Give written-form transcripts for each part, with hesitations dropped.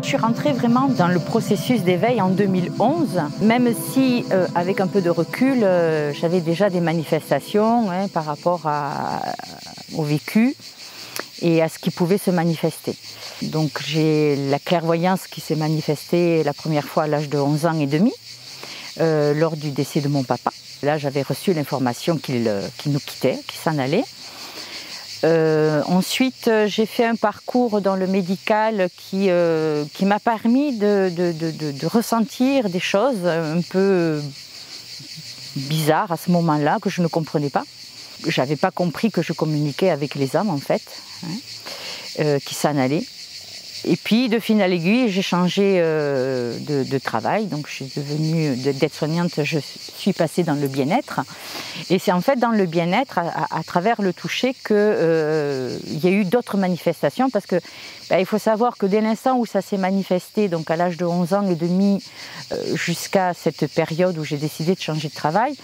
je suis rentrée vraiment dans le processus d'éveil en 2011, même si, avec un peu de recul, j'avais déjà des manifestations par rapport au vécu et à ce qui pouvait se manifester. Donc j'ai la clairvoyance qui s'est manifestée la première fois à l'âge de 11 ans et demi, lors du décès de mon papa. Là, j'avais reçu l'information qu'il nous quittait, qu'il s'en allait. Ensuite, j'ai fait un parcours dans le médical qui m'a permis de ressentir des choses un peu bizarres à ce moment-là, que je ne comprenais pas. Je n'avais pas compris que je communiquais avec les âmes, en fait, qui s'en allaient. Et puis, de fil à l'aiguille, j'ai changé de travail. Donc, je suis devenue d'aide-soignante, je suis passée dans le bien-être. Et c'est en fait dans le bien-être, à travers le toucher, qu'il y a eu d'autres manifestations. Parce que il faut savoir que dès l'instant où ça s'est manifesté, donc à l'âge de 11 ans et demi, jusqu'à cette période où j'ai décidé de changer de travail,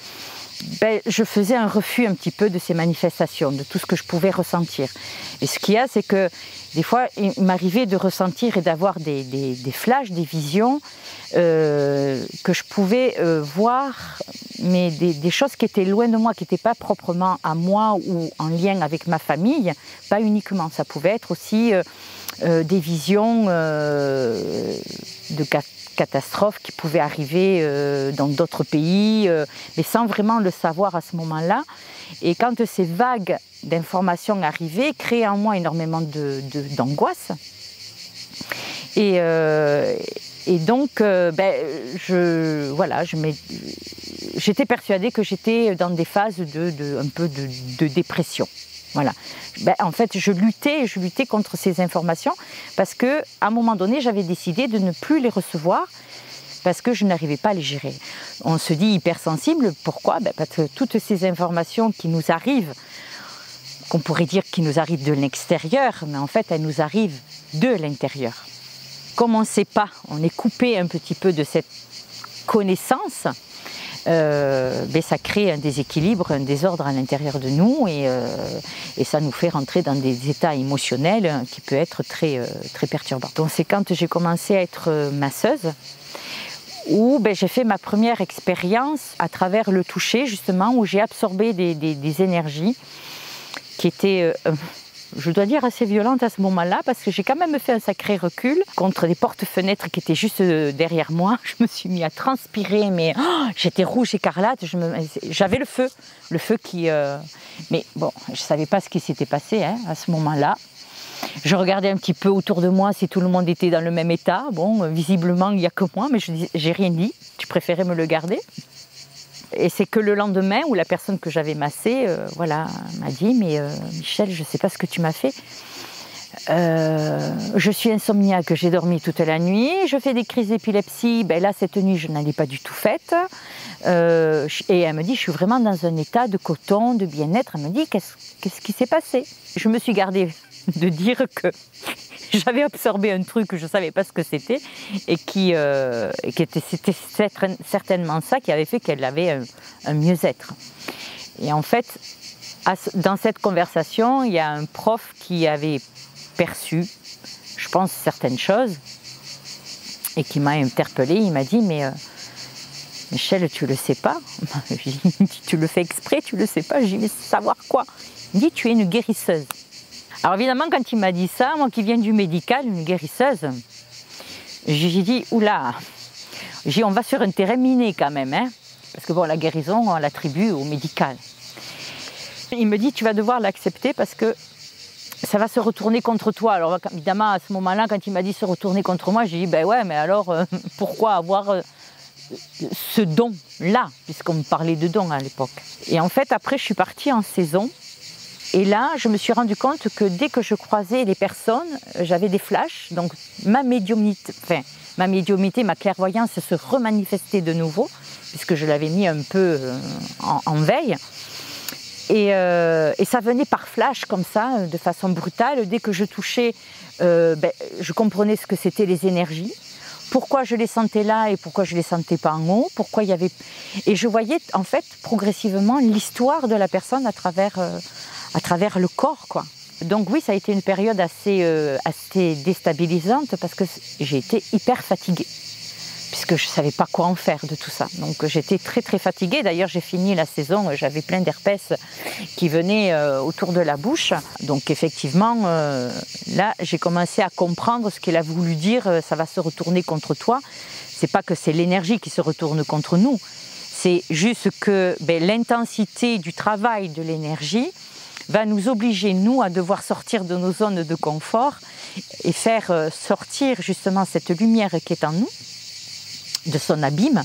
je faisais un refus un petit peu de ces manifestations, de tout ce que je pouvais ressentir. Et ce qu'il y a, c'est que des fois, il m'arrivait de ressentir et d'avoir des flashs, des visions que je pouvais voir, mais des choses qui étaient loin de moi, qui n'étaient pas proprement à moi ou en lien avec ma famille, pas uniquement. Ça pouvait être aussi des visions de catastrophes qui pouvaient arriver dans d'autres pays, mais sans vraiment le savoir à ce moment-là. Et quand ces vagues d'informations arrivaient, créaient en moi énormément d'angoisse. Et donc, j'étais persuadée que j'étais dans des phases un peu de dépression. Voilà. En fait, je luttais contre ces informations parce qu'à un moment donné, j'avais décidé de ne plus les recevoir parce que je n'arrivais pas à les gérer. On se dit hypersensible, pourquoi ? Parce que toutes ces informations qui nous arrivent, qu'on pourrait dire qui nous arrivent de l'extérieur, mais en fait, elles nous arrivent de l'intérieur. Comme on ne sait pas, on est coupé un petit peu de cette connaissance, ça crée un déséquilibre, un désordre à l'intérieur de nous et ça nous fait rentrer dans des états émotionnels qui peuvent être très, très perturbants. Donc c'est quand j'ai commencé à être masseuse où j'ai fait ma première expérience à travers le toucher, justement, où j'ai absorbé des énergies qui étaient, je dois dire, assez violentes à ce moment-là, parce que j'ai quand même fait un sacré recul contre des portes-fenêtres qui étaient juste derrière moi. Je me suis mis à transpirer, mais j'étais rouge écarlate, j'avais le feu qui... Mais bon, je ne savais pas ce qui s'était passé à ce moment-là. Je regardais un petit peu autour de moi si tout le monde était dans le même état. Bon, visiblement, il n'y a que moi, mais je n'ai rien dit. Je préférais me le garder. Et c'est que le lendemain où la personne que j'avais massée m'a dit « Mais Michel, je ne sais pas ce que tu m'as fait. Je suis insomniaque, j'ai dormi toute la nuit, je fais des crises d'épilepsie. Là, cette nuit, je n'en ai pas du tout faite. Et elle me dit « Je suis vraiment dans un état de coton, de bien-être. » Elle me dit « Qu'est-ce qui s'est passé ?» Je me suis gardée de dire que j'avais absorbé un truc que je ne savais pas ce que c'était et c'était certainement ça qui avait fait qu'elle avait un mieux-être. Et en fait, dans cette conversation, il y a un prof qui avait perçu, je pense, certaines choses et qui m'a interpellée. Il m'a dit « Mais Michel, tu le sais pas ?» J'ai dit « Tu le fais exprès, tu le sais pas ?» J'ai dit « Mais savoir quoi ?» Il me dit « Tu es une guérisseuse. » Alors évidemment, quand il m'a dit ça, moi qui viens du médical, une guérisseuse, j'ai dit « Oula !» J'ai dit « On va sur un terrain miné quand même, parce que bon, la guérison, on l'attribue au médical. » Il me dit « Tu vas devoir l'accepter parce que ça va se retourner contre toi. » Alors évidemment, à ce moment-là, quand il m'a dit se retourner contre moi, j'ai dit « Ben ouais, mais alors, pourquoi avoir ce don-là ?» Puisqu'on me parlait de don à l'époque. Et en fait, après, je suis partie en saison. Et là, je me suis rendu compte que dès que je croisais les personnes, j'avais des flashs. Donc ma médiumnité, ma clairvoyance se remanifestait de nouveau, puisque je l'avais mis un peu en veille. Et ça venait par flash, comme ça, de façon brutale. Dès que je touchais, je comprenais ce que c'était les énergies. Pourquoi je les sentais là et pourquoi je ne les sentais pas en haut. Pourquoi il y avait... Et je voyais, en fait, progressivement l'histoire de la personne à travers le corps, quoi. Donc oui, ça a été une période assez déstabilisante parce que j'ai été hyper fatiguée, puisque je ne savais pas quoi en faire de tout ça. Donc j'étais très très fatiguée. D'ailleurs, j'ai fini la saison, j'avais plein d'herpès qui venaient autour de la bouche. Donc effectivement, là, j'ai commencé à comprendre ce qu'il a voulu dire, ça va se retourner contre toi. C'est pas que c'est l'énergie qui se retourne contre nous, c'est juste que l'intensité du travail de l'énergie va nous obliger, nous, à devoir sortir de nos zones de confort et faire sortir justement cette lumière qui est en nous, de son abîme,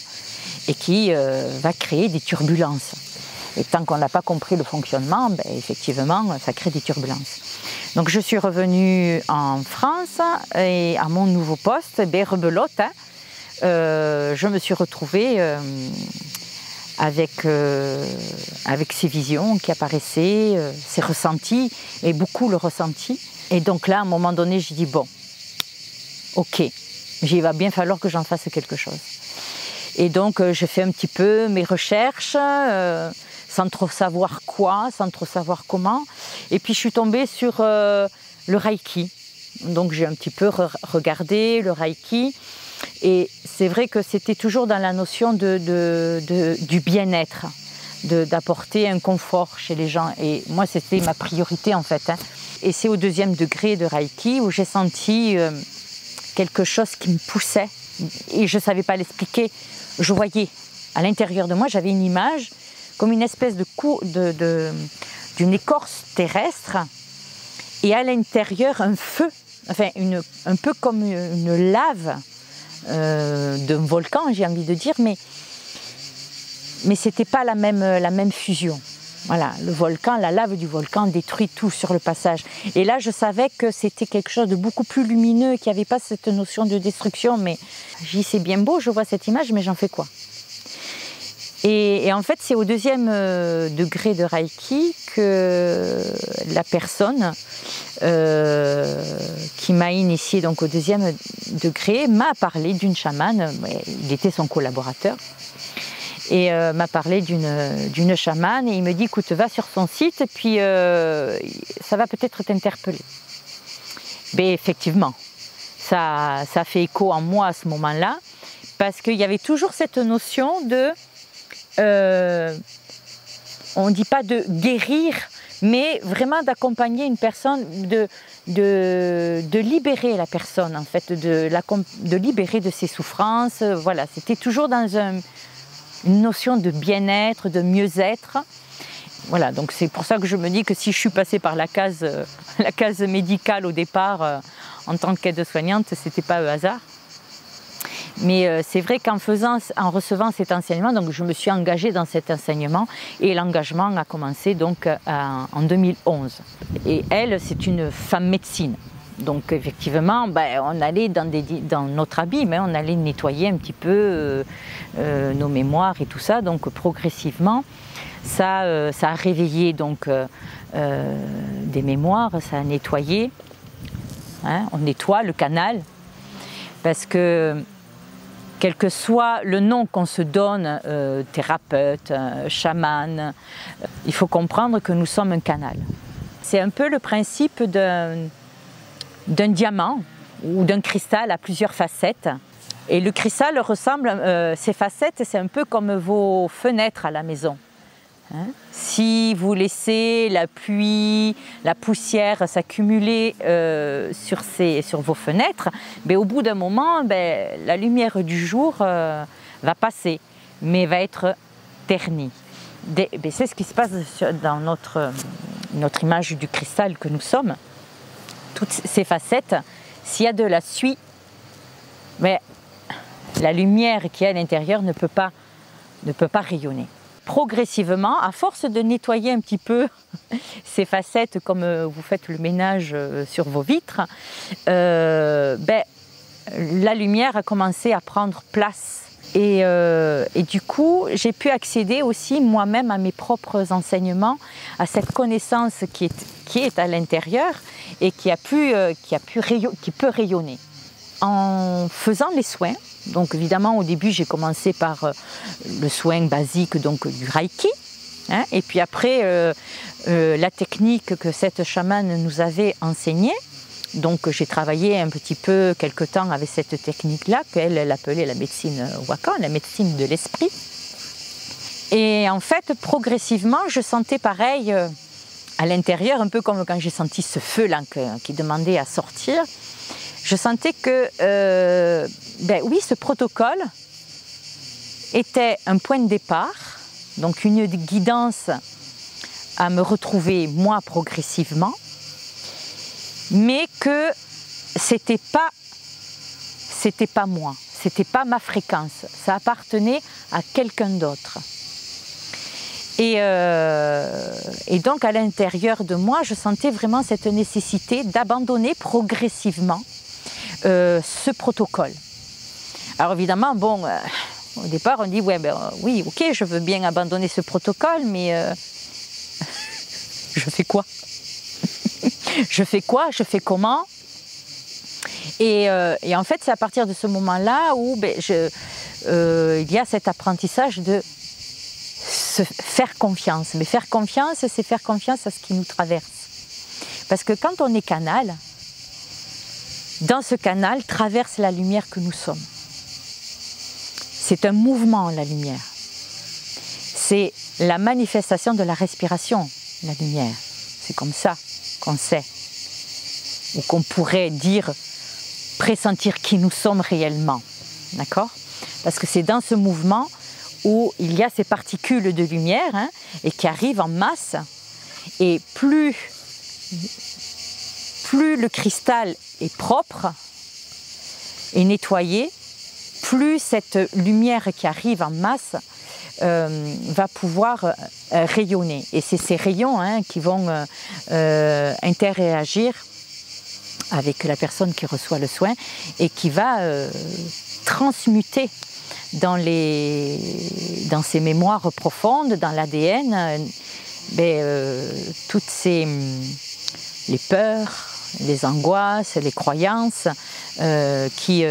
et qui va créer des turbulences. Et tant qu'on n'a pas compris le fonctionnement, effectivement, ça crée des turbulences. Donc je suis revenue en France et à mon nouveau poste, rebelote, je me suis retrouvée avec ces visions qui apparaissaient, ces ressentis, et beaucoup le ressenti. Et donc là, à un moment donné, j'ai dit, bon, ok, il va bien falloir que j'en fasse quelque chose. Et donc, j'ai fait un petit peu mes recherches, sans trop savoir quoi, sans trop savoir comment. Et puis, je suis tombée sur le Reiki. Donc, j'ai un petit peu regardé le Reiki. Et c'est vrai que c'était toujours dans la notion du bien-être, d'apporter un confort chez les gens. Et moi, c'était ma priorité, en fait. Et c'est au 2e degré de Reiki où j'ai senti quelque chose qui me poussait. Et je ne savais pas l'expliquer. Je voyais, à l'intérieur de moi, j'avais une image comme une espèce d'une écorce terrestre. Et à l'intérieur, un feu, enfin, un peu comme une lave d'un volcan, j'ai envie de dire, mais ce n'était pas la même fusion. Voilà, le volcan, la lave du volcan détruit tout sur le passage. Et là, je savais que c'était quelque chose de beaucoup plus lumineux, qu'il n'y avait pas cette notion de destruction. Mais j'ai dit, c'est bien beau, je vois cette image, mais j'en fais quoi? Et en fait, c'est au 2e degré de Reiki que la personne qui m'a initiée donc au 2e degré m'a parlé d'une chamane. Il était son collaborateur. Et m'a parlé d'une chamane, et il me dit, écoute, va sur son site, et puis ça va peut-être t'interpeller. Mais effectivement, ça a fait écho en moi à ce moment-là, parce qu'il y avait toujours cette notion de, on ne dit pas de guérir, mais vraiment d'accompagner une personne, de libérer la personne, en fait, de libérer de ses souffrances. Voilà, c'était toujours dans une notion de bien-être, de mieux-être. Voilà, donc c'est pour ça que je me dis que si je suis passée par la case médicale au départ, en tant qu'aide-soignante, c'était pas un hasard. Mais c'est vrai qu'en recevant cet enseignement, donc je me suis engagée dans cet enseignement, et l'engagement a commencé donc en 2011. Et elle, c'est une femme médecine. Donc effectivement, on allait dans notre abîme, on allait nettoyer un petit peu nos mémoires et tout ça. Donc progressivement, ça a réveillé donc, des mémoires, ça a nettoyé. On nettoie le canal, parce que quel que soit le nom qu'on se donne, thérapeute, chaman, il faut comprendre que nous sommes un canal. C'est un peu le principe d'un diamant ou d'un cristal à plusieurs facettes. Et le cristal ressemble, ces facettes, c'est un peu comme vos fenêtres à la maison. Si vous laissez la pluie, la poussière s'accumuler sur vos fenêtres, au bout d'un moment, la lumière du jour va passer, mais va être ternie. C'est ce qui se passe dans notre image du cristal que nous sommes. Toutes ces facettes, s'il y a de la suie, la lumière qui est à l'intérieur ne peut pas rayonner. Progressivement, à force de nettoyer un petit peu ces facettes, comme vous faites le ménage sur vos vitres, la lumière a commencé à prendre place. Et du coup, j'ai pu accéder aussi moi-même à mes propres enseignements, à cette connaissance qui est à l'intérieur et qui peut rayonner. En faisant les soins, donc évidemment au début j'ai commencé par le soin basique donc du Reiki, Hein. Et puis après, la technique que cette chamane nous avait enseignée, donc j'ai travaillé un petit peu quelque temps avec cette technique-là, qu'elle appelait la médecine Wakan, la médecine de l'esprit. Et en fait, progressivement, je sentais pareil à l'intérieur, un peu comme quand j'ai senti ce feu-là qui demandait à sortir. Je sentais que, oui, ce protocole était un point de départ, donc une guidance à me retrouver moi progressivement, mais que c'était pas moi, c'était pas ma fréquence, ça appartenait à quelqu'un d'autre. Et donc à l'intérieur de moi, je sentais vraiment cette nécessité d'abandonner progressivement ce protocole. Alors évidemment, bon, au départ on dit oui, ok, je veux bien abandonner ce protocole, mais je fais quoi? Je fais quoi? Je fais comment? Et en fait, c'est à partir de ce moment-là où il y a cet apprentissage de se faire confiance. Mais faire confiance, c'est faire confiance à ce qui nous traverse. Parce que quand on est canal, dans ce canal traverse la lumière que nous sommes. C'est un mouvement, la lumière. C'est la manifestation de la respiration, la lumière. C'est comme ça qu'on sait, ou qu'on pourrait dire, pressentir qui nous sommes réellement. D'accord? Parce que c'est dans ce mouvement où il y a ces particules de lumière et qui arrivent en masse. Et plus le cristal est propre et nettoyé, plus cette lumière qui arrive en masse va pouvoir rayonner. Et c'est ces rayons qui vont interagir avec la personne qui reçoit le soin et qui va transmuter dans ses mémoires profondes, dans l'ADN, toutes les peurs, les angoisses, les croyances qui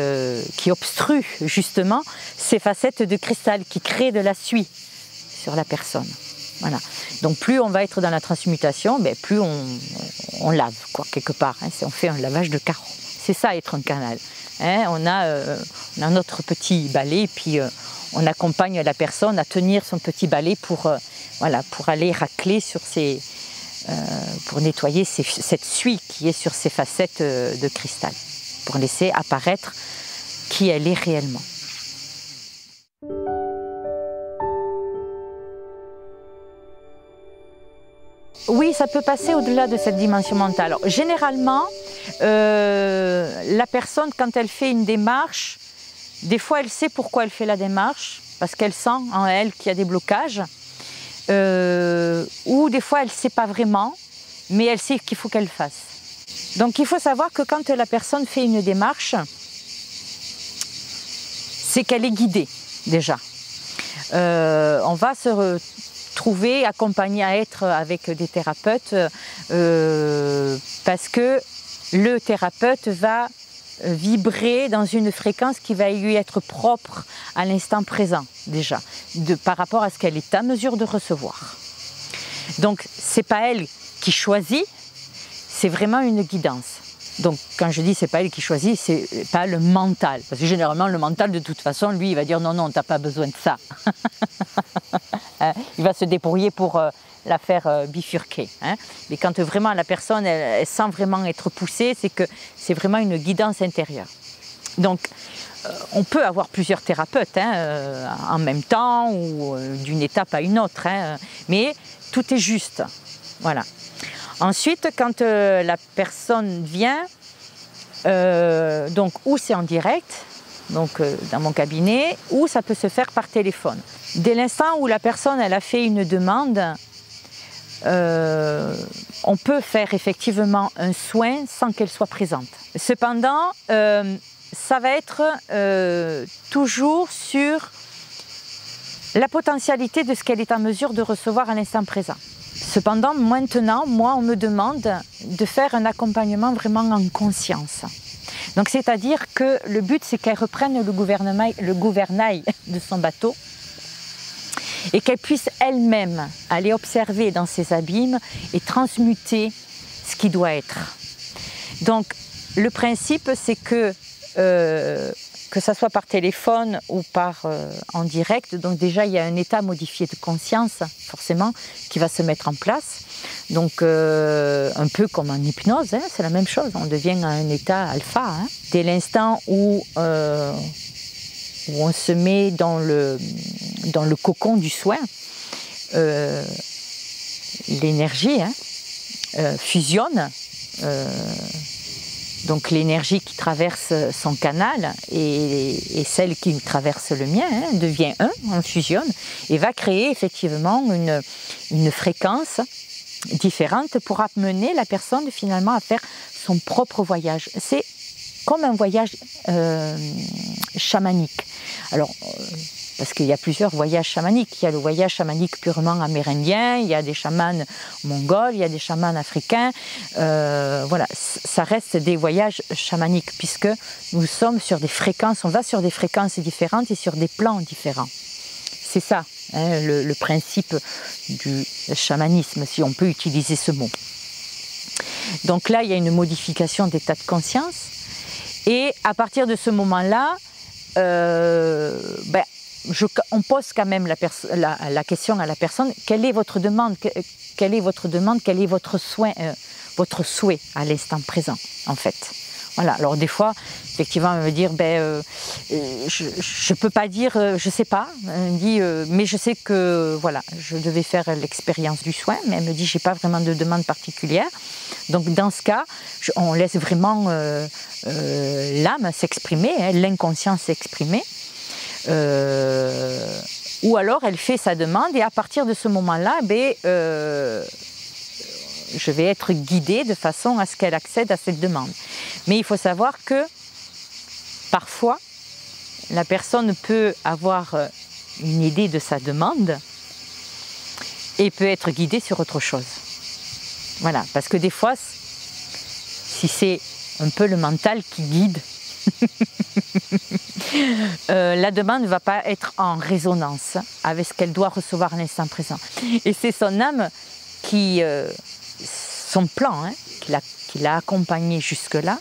obstruent justement ces facettes de cristal qui créent de la suie sur la personne. Voilà. Donc plus on va être dans la transmutation, plus on lave, quoi, quelque part. On fait un lavage de carreaux. C'est ça, être un canal. On a notre petit balai, et puis on accompagne la personne à tenir son petit balai pour aller racler sur pour nettoyer cette suie qui est sur ces facettes de cristal, pour laisser apparaître qui elle est réellement. Oui, ça peut passer au-delà de cette dimension mentale. Alors, généralement, la personne, quand elle fait une démarche, des fois elle sait pourquoi elle fait la démarche, parce qu'elle sent en elle qu'il y a des blocages, ou des fois elle ne sait pas vraiment, mais elle sait qu'il faut qu'elle fasse. Donc il faut savoir que quand la personne fait une démarche, c'est qu'elle est guidée déjà. On va se retrouver accompagné à être avec des thérapeutes parce que le thérapeute va vibrer dans une fréquence qui va lui être propre à l'instant présent déjà, par rapport à ce qu'elle est à mesure de recevoir. Donc c'est pas elle qui choisit, c'est vraiment une guidance. Donc quand je dis c'est pas elle qui choisit, c'est pas le mental, parce que généralement le mental de toute façon lui il va dire non t'as pas besoin de ça. Il va se débrouiller pour la faire bifurquer. Mais quand vraiment la personne elle sent vraiment être poussée, c'est que c'est vraiment une guidance intérieure. Donc on peut avoir plusieurs thérapeutes en même temps ou d'une étape à une autre, mais tout est juste. Voilà. Ensuite, quand la personne vient, donc ou c'est en direct, donc dans mon cabinet, ou ça peut se faire par téléphone. Dès l'instant où la personne elle a fait une demande, on peut faire effectivement un soin sans qu'elle soit présente. Cependant, ça va être toujours sur la potentialité de ce qu'elle est en mesure de recevoir à l'instant présent. Cependant, maintenant, moi, on me demande de faire un accompagnement vraiment en conscience. Donc, c'est-à-dire que le but, c'est qu'elle reprenne le gouvernail de son bateau et qu'elle puisse elle-même aller observer dans ces abîmes et transmuter ce qui doit être. Donc le principe, c'est que ça soit par téléphone ou en direct, donc déjà il y a un état modifié de conscience forcément qui va se mettre en place. Donc un peu comme en hypnose, hein, c'est la même chose, on devient à un état alpha. Hein. Dès l'instant où on se met dans le cocon du soin, l'énergie fusionne. Donc l'énergie qui traverse son canal et celle qui traverse le mien devient un, on fusionne et va créer effectivement une fréquence différente pour amener la personne finalement à faire son propre voyage. C'est comme un voyage chamanique. Alors, parce qu'il y a plusieurs voyages chamaniques. Il y a le voyage chamanique purement amérindien, il y a des chamans mongols, il y a des chamans africains. Voilà, ça reste des voyages chamaniques puisque nous sommes sur des fréquences, on va sur des fréquences différentes et sur des plans différents. C'est ça, hein, le principe du chamanisme, si on peut utiliser ce mot. Donc là, il y a une modification d'état de conscience. Et à partir de ce moment-là, on pose quand même la question à la personne, quelle est votre demande, quel est votre souhait à l'instant présent, en fait. Voilà, alors des fois, effectivement, elle me dire, je ne peux pas dire, je ne sais pas, elle me dit, mais je sais que, voilà, je devais faire l'expérience du soin, mais elle me dit, je n'ai pas vraiment de demande particulière. Donc dans ce cas, on laisse vraiment l'âme s'exprimer, hein, l'inconscient s'exprimer. Ou alors elle fait sa demande et à partir de ce moment-là, je vais être guidée de façon à ce qu'elle accède à cette demande. Mais il faut savoir que parfois, la personne peut avoir une idée de sa demande et peut être guidée sur autre chose. Voilà, parce que des fois, si c'est un peu le mental qui guide, la demande ne va pas être en résonance avec ce qu'elle doit recevoir à l'instant présent. Et c'est son âme qui, son plan, qui l'a accompagnée jusque-là,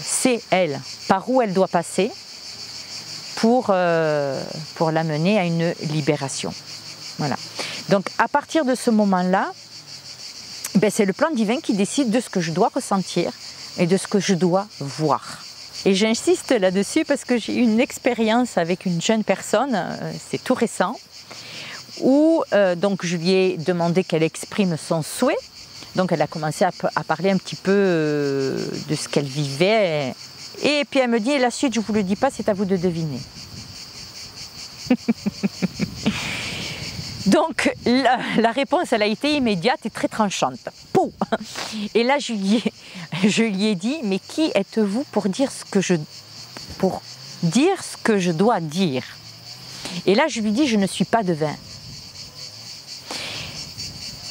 c'est elle, par où elle doit passer pour l'amener à une libération. Voilà. Donc à partir de ce moment-là, c'est le plan divin qui décide de ce que je dois ressentir et de ce que je dois voir. Et j'insiste là-dessus parce que j'ai eu une expérience avec une jeune personne, c'est tout récent, où donc je lui ai demandé qu'elle exprime son souhait. Donc elle a commencé à parler un petit peu de ce qu'elle vivait. Et puis elle me dit, la suite je ne vous le dis pas, c'est à vous de deviner. Donc la réponse, elle a été immédiate et très tranchante. Pou ! Et là je lui ai dit, mais qui êtes-vous pour dire ce que je dois dire? Et là je lui dis, je ne suis pas devin.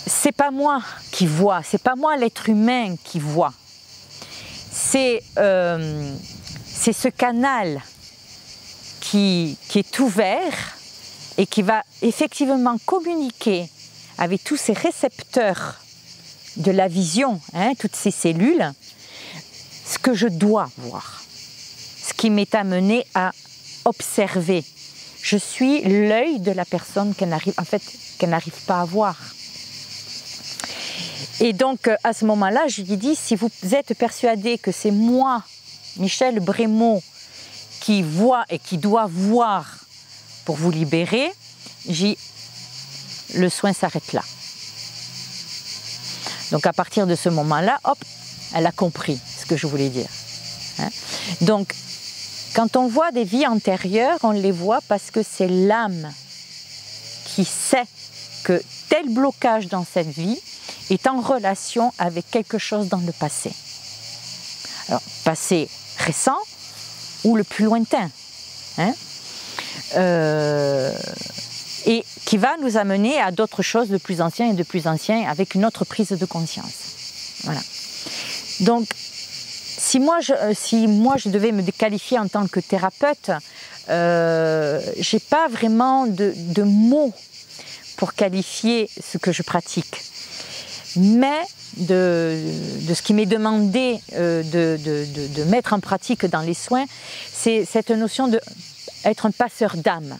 C'est pas moi qui vois, c'est pas moi l'être humain qui voit. C'est ce canal qui est ouvert et qui va effectivement communiquer avec tous ces récepteurs de la vision, toutes ces cellules, ce que je dois voir, ce qui m'est amené à observer. Je suis l'œil de la personne qu'elle n'arrive pas à voir. Et donc à ce moment-là, je lui dis, si vous êtes persuadé que c'est moi, Michel Brémaud, qui vois et qui doit voir pour vous libérer, le soin s'arrête là. Donc à partir de ce moment-là, hop, elle a compris ce que je voulais dire. Donc quand on voit des vies antérieures, on les voit parce que c'est l'âme qui sait que tel blocage dans cette vie est en relation avec quelque chose dans le passé. Alors, passé récent ou le plus lointain. Et qui va nous amener à d'autres choses de plus anciens et de plus anciens avec une autre prise de conscience. Voilà. Donc, si moi je devais me qualifier en tant que thérapeute, j'ai pas vraiment de mots pour qualifier ce que je pratique. Mais de ce qui m'est demandé de mettre en pratique dans les soins, c'est cette notion d'être un passeur d'âme.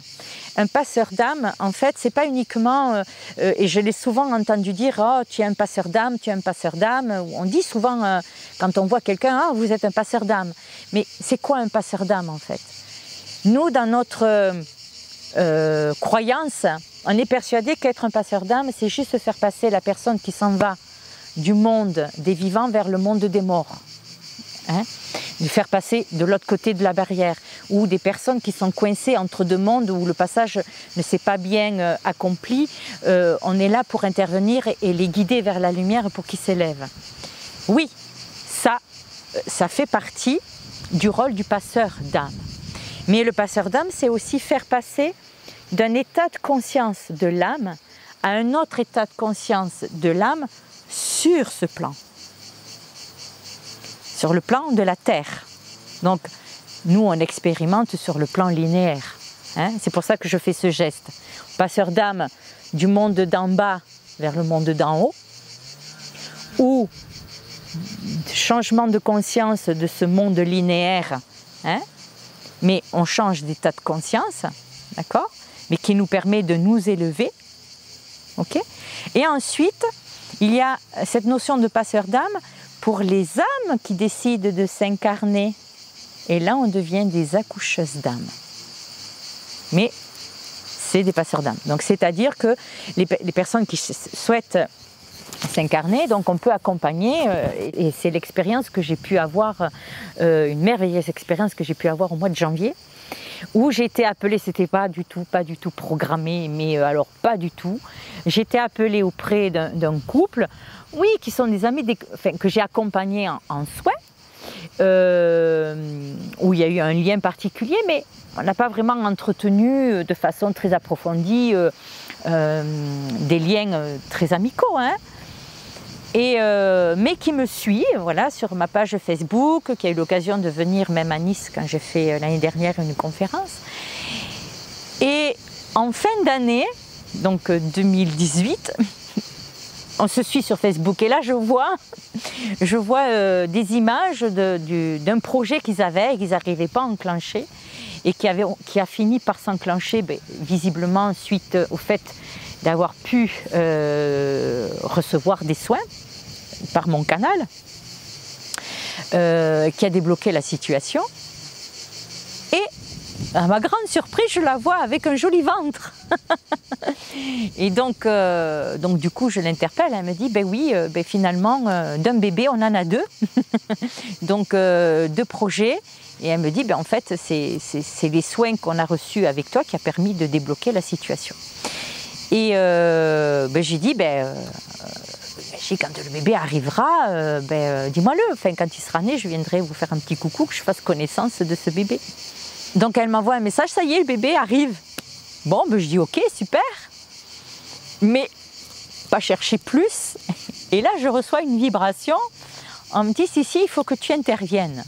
Un passeur d'âme, en fait, c'est pas uniquement, et je l'ai souvent entendu dire, oh, tu es un passeur d'âme, tu es un passeur d'âme. On dit souvent, quand on voit quelqu'un, oh, vous êtes un passeur d'âme. Mais c'est quoi un passeur d'âme, en fait? Nous, dans notre croyance, on est persuadé qu'être un passeur d'âme, c'est juste faire passer la personne qui s'en va du monde des vivants vers le monde des morts. Hein? De faire passer de l'autre côté de la barrière, ou des personnes qui sont coincées entre deux mondes où le passage ne s'est pas bien accompli, on est là pour intervenir et les guider vers la lumière pour qu'ils s'élèvent. Oui, ça fait partie du rôle du passeur d'âme. Mais le passeur d'âme, c'est aussi faire passer d'un état de conscience de l'âme à un autre état de conscience de l'âme sur ce plan. Sur le plan de la Terre. Donc, nous, on expérimente sur le plan linéaire. Hein? C'est pour ça que je fais ce geste. Passeur d'âme du monde d'en bas vers le monde d'en haut, ou changement de conscience de ce monde linéaire, hein? Mais on change d'état de conscience, d'accord? Mais qui nous permet de nous élever. Okay? Et ensuite, il y a cette notion de passeur d'âme pour les âmes qui décident de s'incarner. Et là, on devient des accoucheuses d'âme. Mais c'est des passeurs d'âme. Donc, c'est-à-dire que les personnes qui souhaitent s'incarner, donc on peut accompagner, et c'est l'expérience que j'ai pu avoir, une merveilleuse expérience que j'ai pu avoir au mois de janvier, où j'ai été appelée, c'était pas du tout programmé, mais alors pas du tout. J'étais appelée auprès d'un couple, oui, qui sont des amis, que j'ai accompagnés en soins, où il y a eu un lien particulier, mais on n'a pas vraiment entretenu de façon très approfondie des liens très amicaux, hein. Mais qui me suit, voilà, sur ma page Facebook, qui a eu l'occasion de venir même à Nice quand j'ai fait l'année dernière une conférence. Et en fin d'année, donc 2018, on se suit sur Facebook. Et là, je vois des images d'un projet qu'ils avaient et qu'ils n'arrivaient pas à enclencher et qui a fini par s'enclencher, visiblement suite au fait d'avoir pu recevoir des soins par mon canal, qui a débloqué la situation. Et à ma grande surprise, je la vois avec un joli ventre. Et donc du coup, je l'interpelle, elle me dit, ben oui, finalement, d'un bébé, on en a deux. Donc, deux projets. Et elle me dit, en fait, c'est les soins qu'on a reçus avec toi qui a permis de débloquer la situation. Et j'ai dit, quand le bébé arrivera, dis-moi-le. Enfin, quand il sera né, je viendrai vous faire un petit coucou, que je fasse connaissance de ce bébé. Donc elle m'envoie un message, ça y est, le bébé arrive. Bon, je dis ok, super. Mais pas chercher plus. Et là, je reçois une vibration. On me dit, si, il faut que tu interviennes.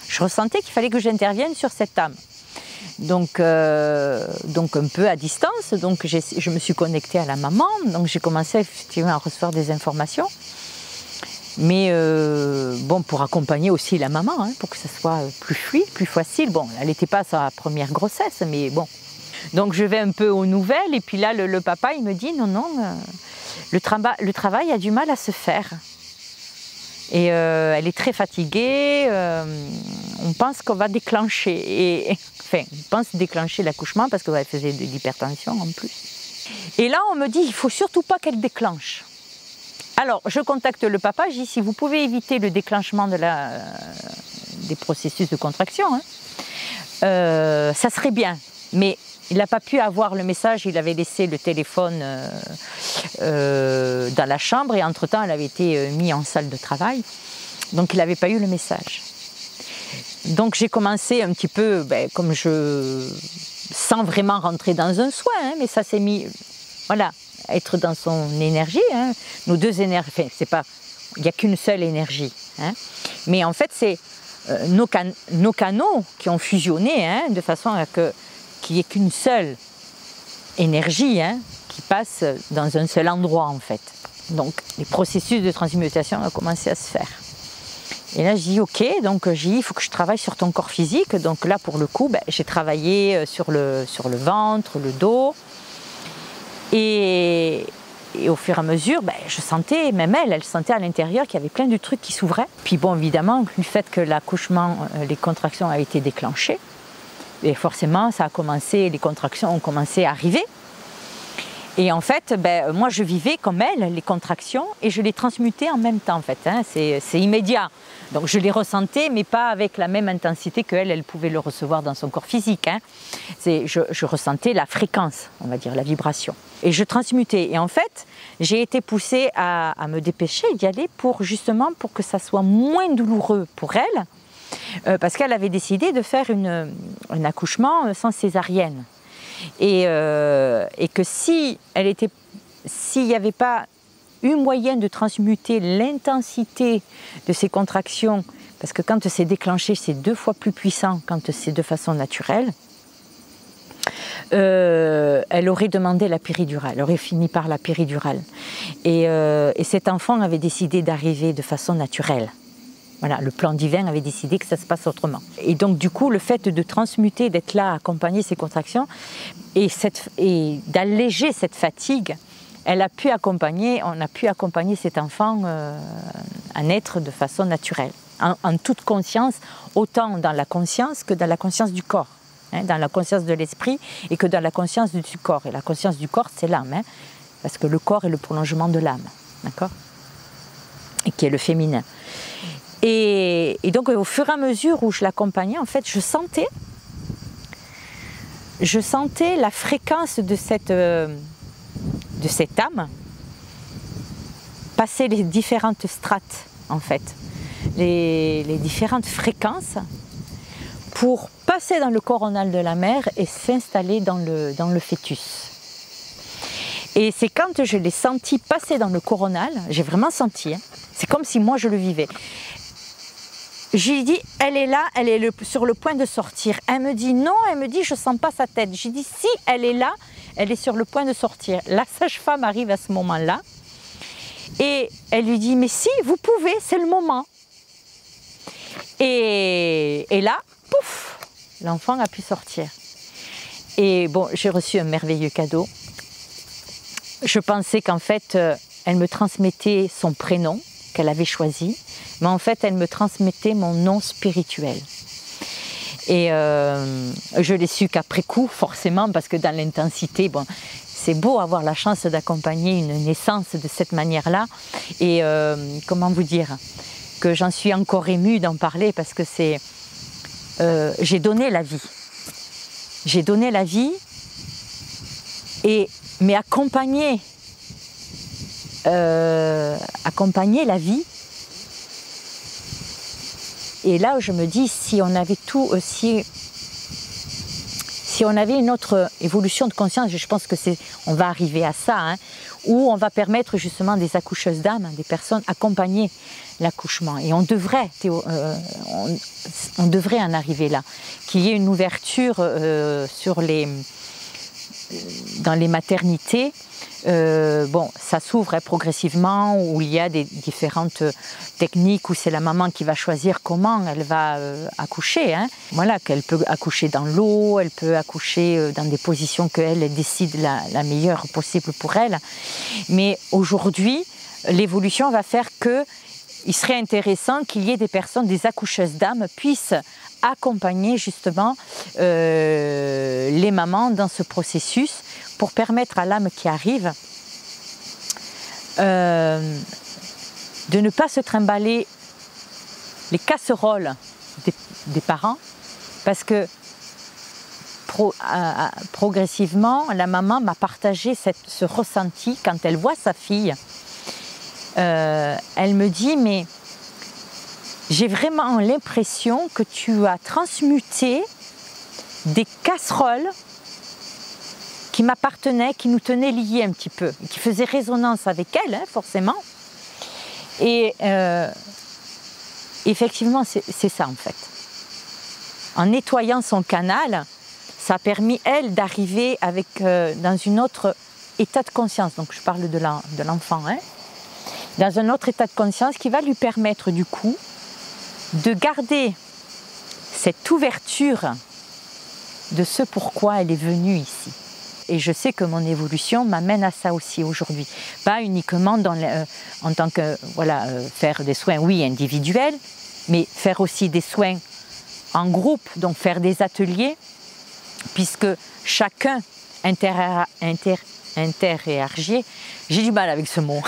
Je ressentais qu'il fallait que j'intervienne sur cette âme. Donc un peu à distance, donc je me suis connectée à la maman, donc j'ai commencé effectivement à recevoir des informations, mais pour accompagner aussi la maman, hein, pour que ce soit plus fluide, plus facile. Bon, elle n'était pas à sa première grossesse, mais bon. Donc je vais un peu aux nouvelles, et puis là le papa il me dit non, le travail a du mal à se faire. Et elle est très fatiguée, on pense qu'on va déclencher, on pense déclencher l'accouchement parce qu'elle faisait de l'hypertension en plus. Et là on me dit, il ne faut surtout pas qu'elle déclenche. Alors je contacte le papa, je dis, si vous pouvez éviter le déclenchement des processus de contraction, hein, ça serait bien, mais il n'a pas pu avoir le message, il avait laissé le téléphone dans la chambre et entre-temps, elle avait été mise en salle de travail. Donc, il n'avait pas eu le message. Donc, j'ai commencé un petit peu, comme sans vraiment rentrer dans un soin, hein, mais ça s'est mis, voilà, à être dans son énergie. Hein. Nos deux énergies, il n'y a qu'une seule énergie. Hein. Mais en fait, c'est nos canaux qui ont fusionné, hein, de façon à qu'il n'y ait qu'une seule énergie, hein, qui passe dans un seul endroit en fait. Donc les processus de transmutation ont commencé à se faire. Et là je dis ok, donc il faut que je travaille sur ton corps physique. Donc là pour le coup, j'ai travaillé sur le ventre, le dos. Et au fur et à mesure, je sentais, même elle sentait à l'intérieur qu'il y avait plein de trucs qui s'ouvraient. Puis bon, évidemment, du fait que l'accouchement, les contractions ont été déclenchées, et forcément, ça a commencé, les contractions ont commencé à arriver. Et en fait, moi, je vivais comme elle, les contractions, et je les transmutais en même temps, en fait. Hein, c'est immédiat. Donc, je les ressentais, mais pas avec la même intensité qu'elle, elle pouvait le recevoir dans son corps physique. Hein. Je ressentais la fréquence, on va dire, la vibration. Et je transmutais. Et en fait, j'ai été poussée à me dépêcher d'y aller justement pour que ça soit moins douloureux pour elle, parce qu'elle avait décidé de faire un accouchement sans césarienne. Et que s'il n'y avait pas eu moyen de transmuter l'intensité de ces contractions, parce que quand c'est déclenché, c'est 2 fois plus puissant quand c'est de façon naturelle, elle aurait demandé la péridurale, elle aurait fini par la péridurale. Et cet enfant avait décidé d'arriver de façon naturelle. Voilà, le plan divin avait décidé que ça se passe autrement. Et donc du coup, le fait de transmuter, d'être là, accompagner ces contractions et d'alléger cette fatigue, on a pu accompagner cet enfant à naître de façon naturelle, en toute conscience, autant dans la conscience que dans la conscience du corps, hein, dans la conscience de l'esprit et que dans la conscience du corps. Et la conscience du corps, c'est l'âme, hein, parce que le corps est le prolongement de l'âme, d'accord, et qui est le féminin. Et donc au fur et à mesure où je l'accompagnais, en fait, je sentais la fréquence de cette âme passer les différentes strates, en fait, les différentes fréquences pour passer dans le coronal de la mère et s'installer dans le fœtus. Et c'est quand je l'ai senti passer dans le coronal, j'ai vraiment senti, hein, c'est comme si moi je le vivais. J'ai dit, elle est là, elle est sur le point de sortir. Elle me dit non, elle me dit, je ne sens pas sa tête. J'ai dit, si, elle est là, elle est sur le point de sortir. La sage-femme arrive à ce moment-là et elle lui dit, mais si, vous pouvez, c'est le moment. Et là, pouf, l'enfant a pu sortir. Et bon, j'ai reçu un merveilleux cadeau. Je pensais qu'en fait, elle me transmettait son prénom qu'elle avait choisi, mais en fait, elle me transmettait mon nom spirituel. Et je l'ai su qu'après coup, forcément, parce que dans l'intensité, bon, c'est beau avoir la chance d'accompagner une naissance de cette manière-là. Et comment vous dire, que j'en suis encore émue d'en parler, parce que c'est... j'ai donné la vie. J'ai donné la vie, mais accompagner la vie. Et là, je me dis, si on avait si on avait une autre évolution de conscience, je pense que on va arriver à ça, hein, où on va permettre justement des accoucheuses d'âme, des personnes accompagner l'accouchement. Et on devrait en arriver là, qu'il y ait une ouverture dans les maternités. Bon, ça s'ouvre progressivement, où il y a des différentes techniques, où c'est la maman qui va choisir comment elle va accoucher. Hein. Voilà, qu'elle peut accoucher dans l'eau, elle peut accoucher dans des positions qu'elle décide la meilleure possible pour elle. Mais aujourd'hui, l'évolution va faire qu'il serait intéressant qu'il y ait des personnes, des accoucheuses d'âme, puissent accompagner justement les mamans dans ce processus pour permettre à l'âme qui arrive de ne pas se trimballer les casseroles des parents, parce que progressivement, la maman m'a partagé ce ressenti quand elle voit sa fille. Elle me dit, mais j'ai vraiment l'impression que tu as transmuté des casseroles qui m'appartenaient, qui nous tenaient liés un petit peu, qui faisaient résonance avec elle, hein, forcément. Et Effectivement, c'est ça en fait. En nettoyant son canal, ça a permis, elle, d'arriver dans un autre état de conscience. Donc je parle de l'enfant, hein, dans un autre état de conscience qui va lui permettre du coup de garder cette ouverture de ce pourquoi elle est venue ici. Et je sais que mon évolution m'amène à ça aussi aujourd'hui. Pas uniquement en tant que, faire des soins, oui, individuels, mais faire aussi des soins en groupe, donc faire des ateliers, puisque chacun interréagit, j'ai du mal avec ce mot,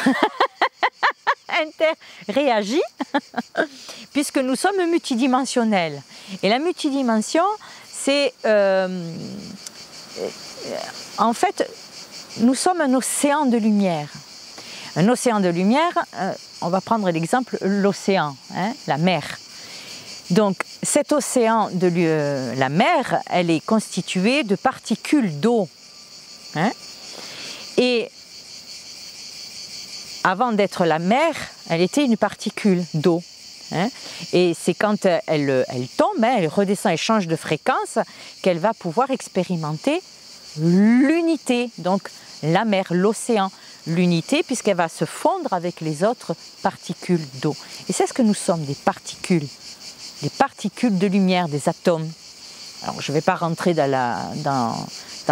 interréagit, puisque nous sommes multidimensionnels. Et la multidimension, c'est... en fait, nous sommes un océan de lumière. Un océan de lumière, on va prendre l'exemple, l'océan, hein, la mer. Donc cet océan, la mer, elle est constituée de particules d'eau. Hein, et avant d'être la mer, elle était une particule d'eau. Hein, et c'est quand elle tombe, hein, elle redescend, elle change de fréquence, qu'elle va pouvoir expérimenter l'unité, donc la mer, l'océan, l'unité, puisqu'elle va se fondre avec les autres particules d'eau. Et c'est ce que nous sommes, des particules de lumière, des atomes. Alors je ne vais pas rentrer dans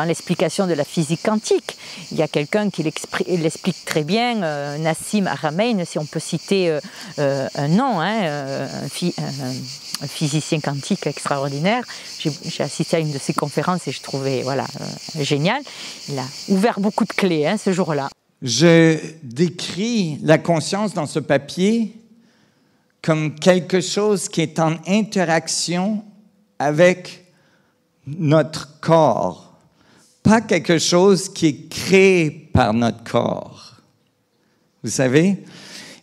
l'explication de la physique quantique. Il y a quelqu'un qui l'explique très bien, Nassim Haramein, si on peut citer un nom, hein, un physicien quantique extraordinaire. J'ai assisté à une de ses conférences et je trouvais génial. Il a ouvert beaucoup de clés, hein, ce jour-là. Je décris la conscience dans ce papier comme quelque chose qui est en interaction avec notre corps, pas quelque chose qui est créé par notre corps. Vous savez?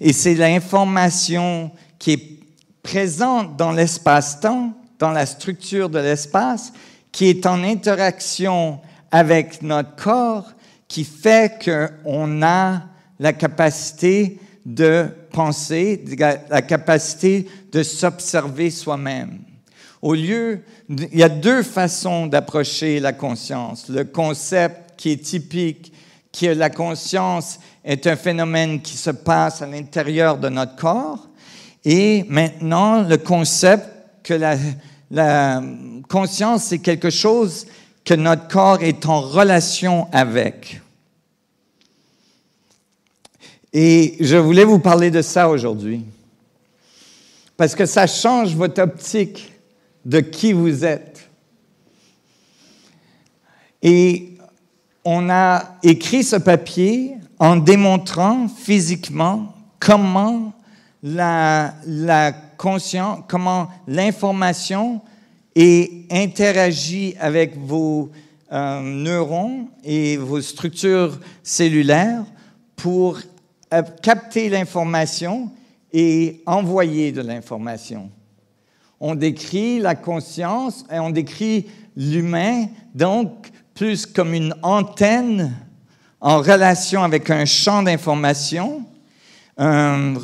Et c'est l'information qui est présente dans l'espace-temps, dans la structure de l'espace, qui est en interaction avec notre corps, qui fait qu'on a la capacité de penser, la capacité de s'observer soi-même. Il y a deux façons d'approcher la conscience. Le concept qui est typique, que la conscience est un phénomène qui se passe à l'intérieur de notre corps, et maintenant le concept que la conscience, c'est quelque chose que notre corps est en relation avec. Et je voulais vous parler de ça aujourd'hui, parce que ça change votre optique de qui vous êtes. Et on a écrit ce papier en démontrant physiquement comment comment l'information interagit avec vos neurones et vos structures cellulaires pour capter l'information et envoyer de l'information. On décrit la conscience et on décrit l'humain, donc plus comme une antenne en relation avec un champ d'information, un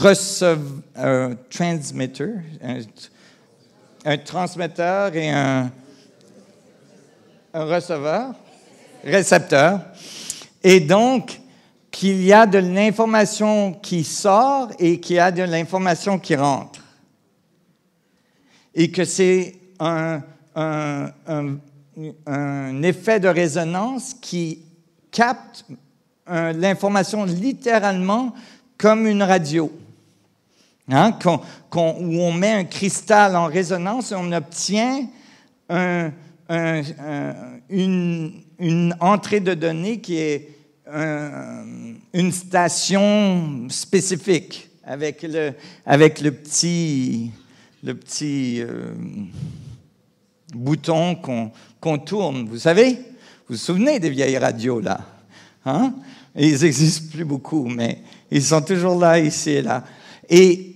transmetteur et un récepteur. Et donc, qu'il y a de l'information qui sort et qu'il y a de l'information qui rentre. Et que c'est un effet de résonance qui capte l'information littéralement comme une radio. Hein? Où on met un cristal en résonance et on obtient une entrée de données qui est une station spécifique avec le petit bouton qu'on tourne. Vous savez? Vous vous souvenez des vieilles radios, là? Hein? Et ils n'existent plus beaucoup, mais ils sont toujours là, ici et là. Et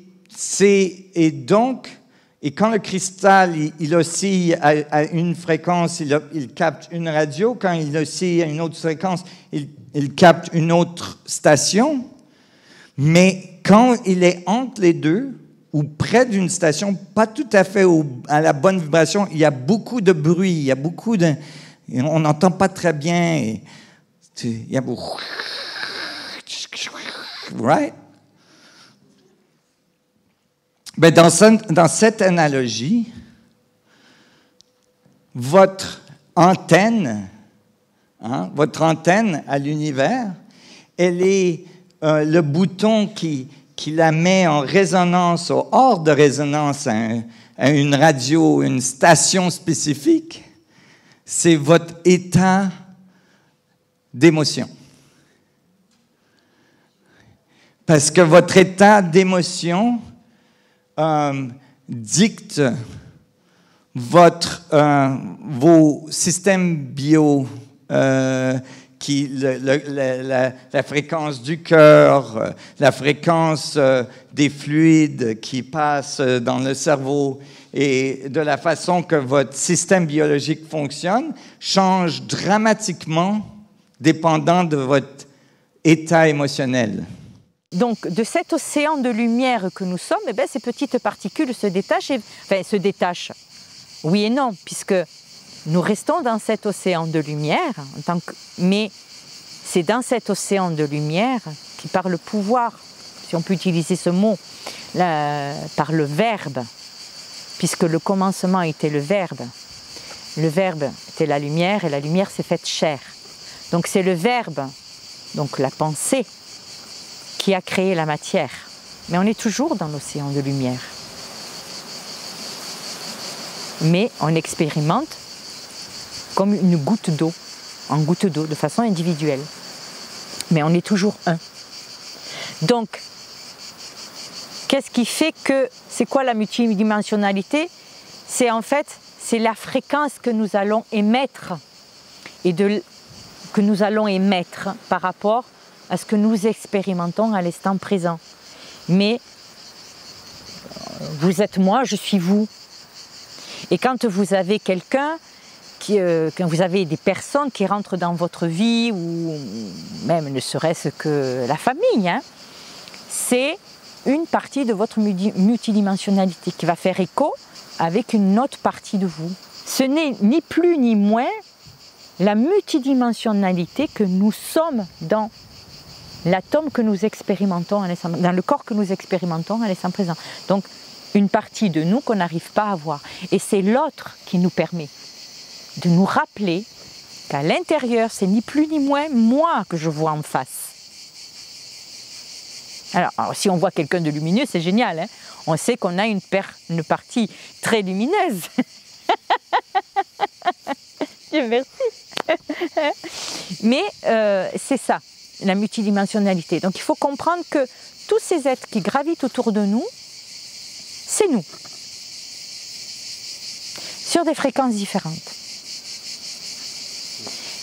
quand le cristal, il oscille à une fréquence, il capte une radio. Quand il oscille à une autre fréquence, il capte une autre station. Mais quand il est entre les deux, ou près d'une station, pas tout à fait à la bonne vibration, il y a beaucoup de bruit, il y a beaucoup de... On n'entend pas très bien. Il y a beaucoup... Right? Ben dans cette analogie, votre antenne à l'univers, elle est le bouton qui la met en résonance, ou hors de résonance à une radio, une station spécifique, c'est votre état d'émotion. Parce que votre état d'émotion dicte vos systèmes bio, la fréquence du cœur, la fréquence des fluides qui passent dans le cerveau, et de la façon que votre système biologique fonctionne change dramatiquement dépendant de votre état émotionnel. Donc, de cet océan de lumière que nous sommes, eh bien, ces petites particules se détachent, se détachent. Oui et non, puisque nous restons dans cet océan de lumière, mais c'est dans cet océan de lumière qui, par le pouvoir, si on peut utiliser ce mot, par le verbe, puisque le commencement était le verbe était la lumière, et la lumière s'est faite chair. Donc c'est le verbe, donc la pensée, qui a créé la matière. Mais on est toujours dans l'océan de lumière. Mais on expérimente comme une goutte d'eau, en goutte d'eau, de façon individuelle. Mais on est toujours un. Donc, qu'est-ce qui fait que... C'est quoi la multidimensionnalité? C'est en fait, c'est la fréquence que nous allons émettre, que nous allons émettre par rapport à ce que nous expérimentons à l'instant présent. Mais vous êtes moi, je suis vous. Et quand vous avez quelqu'un, quand vous avez des personnes qui rentrent dans votre vie, ou même ne serait-ce que la famille, c'est une partie de votre multidimensionnalité qui va faire écho avec une autre partie de vous. Ce n'est ni plus ni moins la multidimensionnalité que nous sommes dans l'atome que nous expérimentons, dans le corps que nous expérimentons à l'instant présent. Donc, une partie de nous qu'on n'arrive pas à voir. Et c'est l'autre qui nous permet de nous rappeler qu'à l'intérieur, c'est ni plus ni moins moi que je vois en face. Alors si on voit quelqu'un de lumineux, c'est génial. On sait qu'on a une partie très lumineuse. Dieu merci. Mais c'est ça, la multidimensionnalité. Donc il faut comprendre que tous ces êtres qui gravitent autour de nous, c'est nous. Sur des fréquences différentes.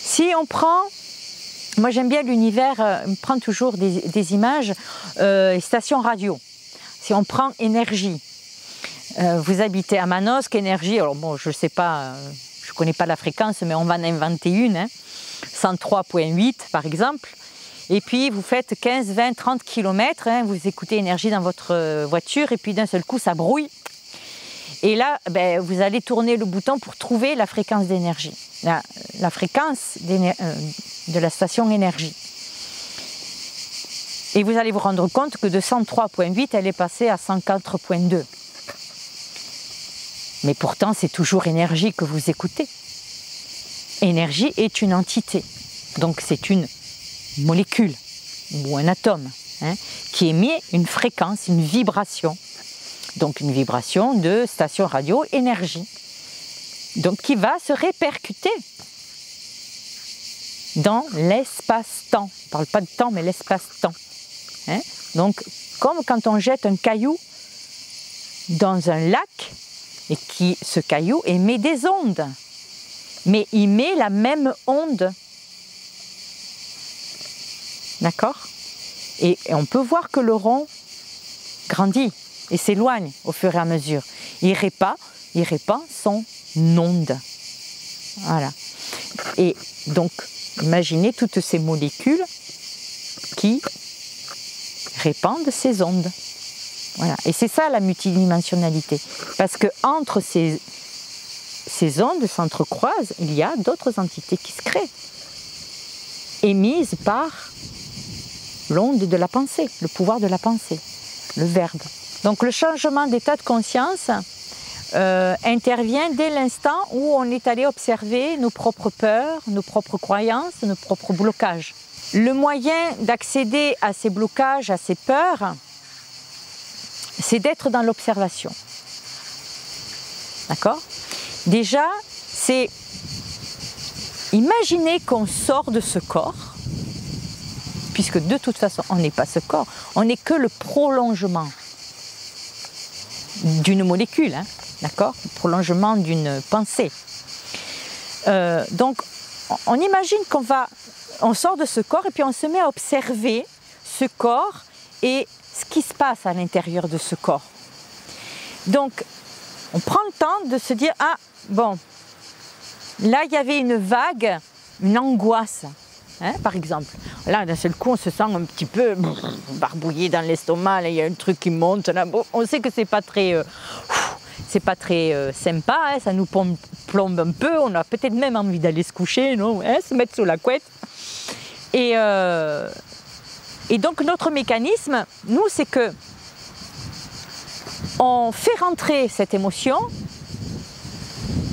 Si on prend... Moi j'aime bien l'univers, on prend toujours des images, stations radio. Si on prend énergie, vous habitez à Manosque, énergie, alors bon je ne sais pas, je ne connais pas la fréquence, mais on va en inventer une, 103.8 par exemple, et puis vous faites 15, 20, 30 km, vous écoutez énergie dans votre voiture, et puis d'un seul coup ça brouille. Et là, vous allez tourner le bouton pour trouver la fréquence d'énergie, la fréquence de la station énergie. Et vous allez vous rendre compte que de 103.8, elle est passée à 104.2. Mais pourtant, c'est toujours énergie que vous écoutez. Énergie est une entité, donc c'est une molécule ou un atome qui émet une fréquence, une vibration. Donc une vibration de station radio énergie, donc qui va se répercuter dans l'espace-temps. On ne parle pas de temps, mais l'espace-temps. Donc comme quand on jette un caillou dans un lac, et ce caillou émet des ondes, mais il met la même onde. D'accord? Et on peut voir que le rond grandit et s'éloigne au fur et à mesure. Il répand son onde. Voilà. Et donc, imaginez toutes ces molécules qui répandent ces ondes. Voilà. Et c'est ça la multidimensionnalité. Parce que entre ces ondes s'entrecroisent, il y a d'autres entités qui se créent, émises par l'onde de la pensée, le pouvoir de la pensée, le verbe. Donc le changement d'état de conscience intervient dès l'instant où on est allé observer nos propres peurs, nos propres croyances, nos propres blocages. Le moyen d'accéder à ces blocages, à ces peurs, c'est d'être dans l'observation. D'accord ? Déjà, c'est imaginer qu'on sort de ce corps, puisque de toute façon, on n'est pas ce corps, on n'est que le prolongement d'une molécule, hein, d'accord ? Le prolongement d'une pensée. Donc, on imagine on sort de ce corps et puis on se met à observer ce corps et ce qui se passe à l'intérieur de ce corps. Donc, on prend le temps de se dire, ah, bon, là, il y avait une vague, une angoisse, hein, par exemple. Là, d'un seul coup, on se sent un petit peu barbouillé dans l'estomac, il y a un truc qui monte. Là. Bon, on sait que c'est pas très sympa, hein, ça nous plombe un peu, on a peut-être même envie d'aller se coucher, non, hein, se mettre sous la couette. Et donc, notre mécanisme, nous, c'est que on fait rentrer cette émotion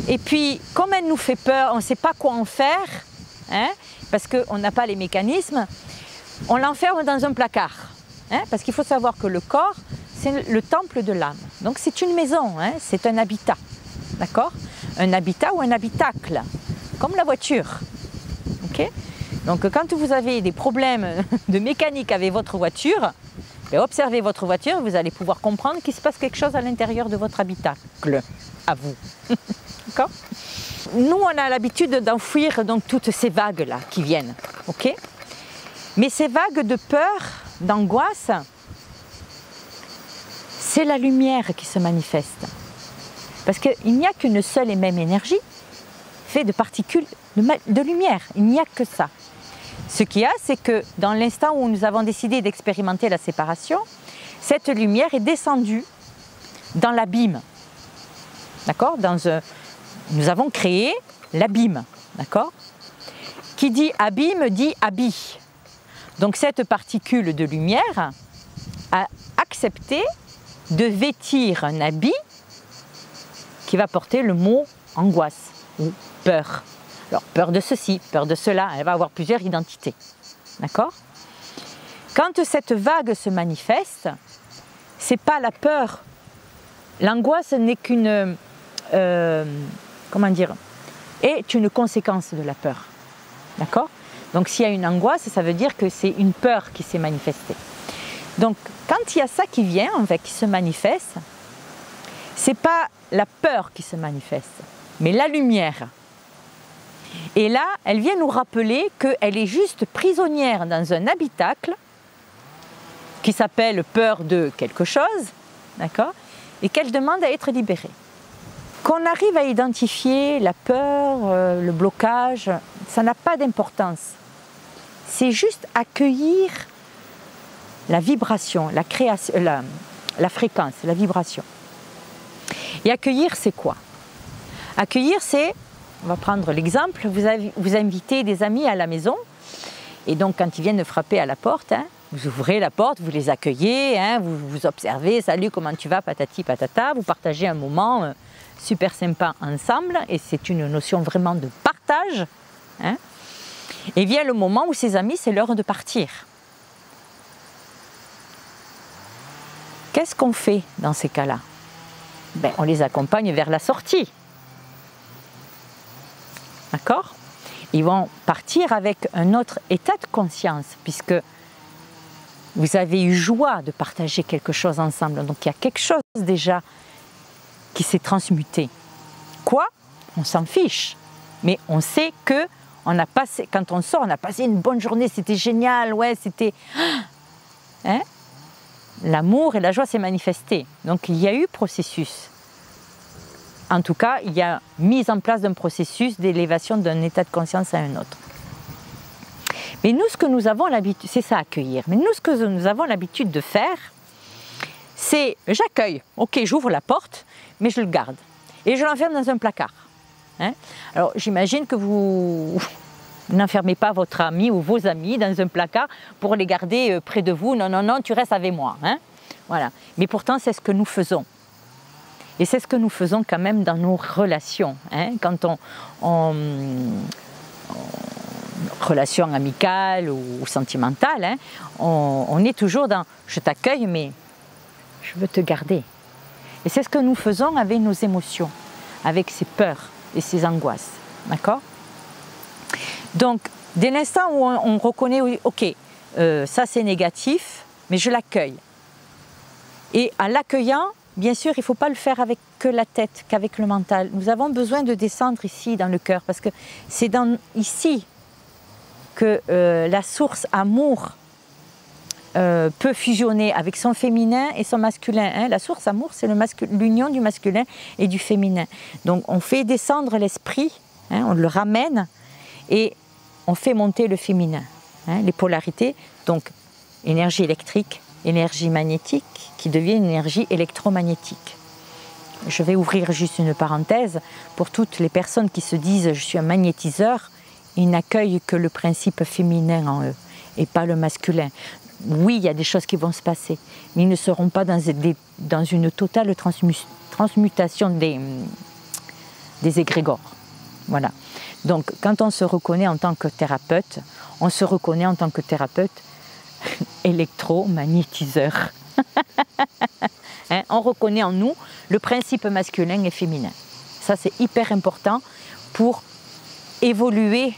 et puis, comme elle nous fait peur, on ne sait pas quoi en faire, hein, parce qu'on n'a pas les mécanismes, on l'enferme dans un placard. Hein, parce qu'il faut savoir que le corps, c'est le temple de l'âme. Donc c'est une maison, hein, c'est un habitat. D'accord ? Un habitat ou un habitacle, comme la voiture. Okay ? Donc quand vous avez des problèmes de mécanique avec votre voiture, observez votre voiture, vous allez pouvoir comprendre qu'il se passe quelque chose à l'intérieur de votre habitacle, à vous. D'accord ? Nous, on a l'habitude d'enfouir donc toutes ces vagues-là qui viennent. Okay ? Mais ces vagues de peur, d'angoisse, c'est la lumière qui se manifeste. Parce qu'il n'y a qu'une seule et même énergie, faite de particules de lumière. Il n'y a que ça. Ce qu'il y a, c'est que dans l'instant où nous avons décidé d'expérimenter la séparation, cette lumière est descendue dans l'abîme. D'accord ? Nous avons créé l'abîme. D'accord ? Qui dit abîme dit habit. Donc cette particule de lumière a accepté de vêtir un habit qui va porter le mot angoisse ou peur. Alors peur de ceci, peur de cela, elle va avoir plusieurs identités. D'accord ? Quand cette vague se manifeste, c'est pas la peur. L'angoisse n'est qu'une est une conséquence de la peur. D'accord ? Donc s'il y a une angoisse, ça veut dire que c'est une peur qui s'est manifestée. Donc quand il y a ça qui vient, en fait, qui se manifeste, c'est pas la peur qui se manifeste, mais la lumière. Et là, elle vient nous rappeler qu'elle est juste prisonnière dans un habitacle qui s'appelle peur de quelque chose, d'accord ? Et qu'elle demande à être libérée. Qu'on arrive à identifier la peur, le blocage, ça n'a pas d'importance. C'est juste accueillir la vibration, la création, la fréquence, la vibration. Et accueillir, c'est quoi ? Accueillir, c'est, on va prendre l'exemple, vous invitez des amis à la maison, et donc quand ils viennent de frapper à la porte, hein, vous ouvrez la porte, vous les accueillez, hein, vous observez, salut, comment tu vas, patati patata, vous partagez un moment super sympa ensemble, et c'est une notion vraiment de partage. Hein. Et vient le moment où ces amis, c'est l'heure de partir. Qu'est-ce qu'on fait dans ces cas-là ? On les accompagne vers la sortie. D'accord ? Ils vont partir avec un autre état de conscience, puisque vous avez eu joie de partager quelque chose ensemble. Donc il y a quelque chose déjà qui s'est transmuté. Quoi ? On s'en fiche. Mais on sait que quand on sort, on a passé une bonne journée, c'était génial, ouais, c'était... Hein ? L'amour et la joie s'est manifesté. Donc il y a eu processus. En tout cas, il y a mise en place d'un processus d'élévation d'un état de conscience à un autre. Mais nous, ce que nous avons l'habitude, c'est ça, accueillir. Mais nous, ce que nous avons l'habitude de faire, c'est j'accueille, ok, j'ouvre la porte, mais je le garde. Et je l'enferme dans un placard. Hein? Alors j'imagine que vous n'enfermez pas votre ami ou vos amis dans un placard pour les garder près de vous. Non, non, non, tu restes avec moi. Hein? Voilà. Mais pourtant, c'est ce que nous faisons. Et c'est ce que nous faisons quand même dans nos relations. Hein? Quand on relations amicales ou sentimentales, hein, on est toujours dans « je t'accueille, mais je veux te garder ». Et c'est ce que nous faisons avec nos émotions, avec ces peurs et ces angoisses. D'accord ? Donc, dès l'instant où on reconnaît « ok, ça c'est négatif, mais je l'accueille ». Et en l'accueillant, bien sûr, il ne faut pas le faire avec que la tête, qu'avec le mental. Nous avons besoin de descendre ici dans le cœur, parce que c'est ici que la source amour peut fusionner avec son féminin et son masculin. Hein. La source amour, c'est l'union du masculin et du féminin. Donc on fait descendre l'esprit, hein, on le ramène et on fait monter le féminin. Hein, les polarités, donc énergie électrique, énergie magnétique, qui devient une énergie électromagnétique. Je vais ouvrir juste une parenthèse pour toutes les personnes qui se disent « je suis un magnétiseur », ils n'accueillent que le principe féminin en eux et pas le masculin. Oui, il y a des choses qui vont se passer, mais ils ne seront pas dans une totale transmutation des égrégores. Voilà. Donc, quand on se reconnaît en tant que thérapeute, on se reconnaît en tant que thérapeute électromagnétiseur. Hein, on reconnaît en nous le principe masculin et féminin. Ça, c'est hyper important pour évoluer,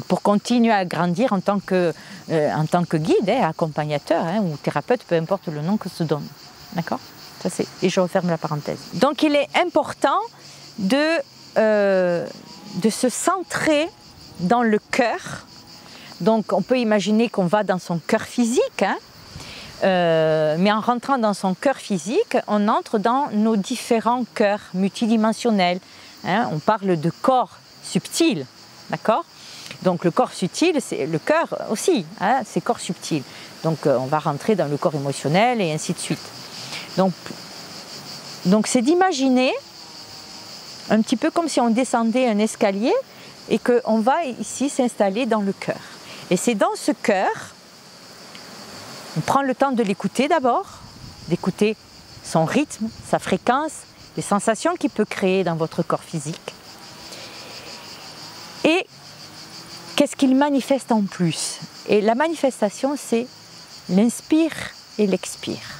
pour continuer à grandir en tant que guide, hein, accompagnateur hein, ou thérapeute, peu importe le nom que se donne. D'accord ? Et je referme la parenthèse. Donc il est important de se centrer dans le cœur. Donc on peut imaginer qu'on va dans son cœur physique, hein, mais en rentrant dans son cœur physique, on entre dans nos différents cœurs multidimensionnels. Hein. On parle de corps subtil, d'accord ? Donc le corps subtil, c'est le cœur aussi, hein, c'est corps subtil. Donc on va rentrer dans le corps émotionnel et ainsi de suite. Donc c'est d'imaginer un petit peu comme si on descendait un escalier et qu'on va ici s'installer dans le cœur. Et c'est dans ce cœur, on prend le temps de l'écouter d'abord, d'écouter son rythme, sa fréquence, les sensations qu'il peut créer dans votre corps physique. Et qu'est-ce qu'il manifeste en plus? Et la manifestation, c'est l'inspire et l'expire.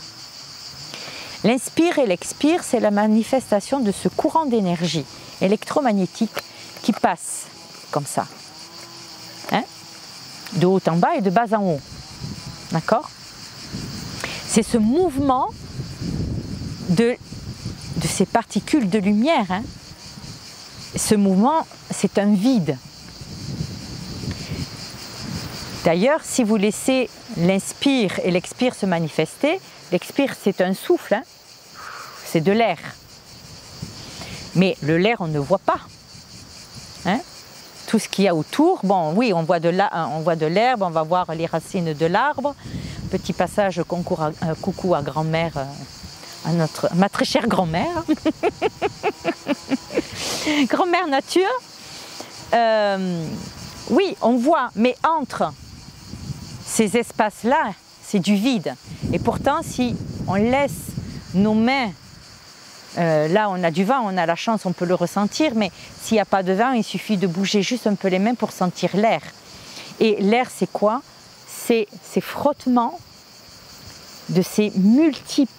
L'inspire et l'expire, c'est la manifestation de ce courant d'énergie électromagnétique qui passe comme ça. Hein? De haut en bas et de bas en haut. D'accord? C'est ce mouvement de ces particules de lumière. Hein? Ce mouvement, c'est un vide. D'ailleurs, si vous laissez l'inspire et l'expire se manifester, l'expire c'est un souffle, hein? C'est de l'air. Mais le l'air, on ne voit pas. Hein? Tout ce qu'il y a autour, bon oui, on voit de l'herbe, on va voir les racines de l'arbre. Petit passage coucou à grand-mère, à ma très chère grand-mère. Grand-mère nature. Oui, on voit, mais entre ces espaces-là, c'est du vide. Et pourtant, si on laisse nos mains, là on a du vent, on a la chance, on peut le ressentir, mais s'il n'y a pas de vent, il suffit de bouger juste un peu les mains pour sentir l'air. Et l'air, c'est quoi? C'est ces frottements de ces multitudes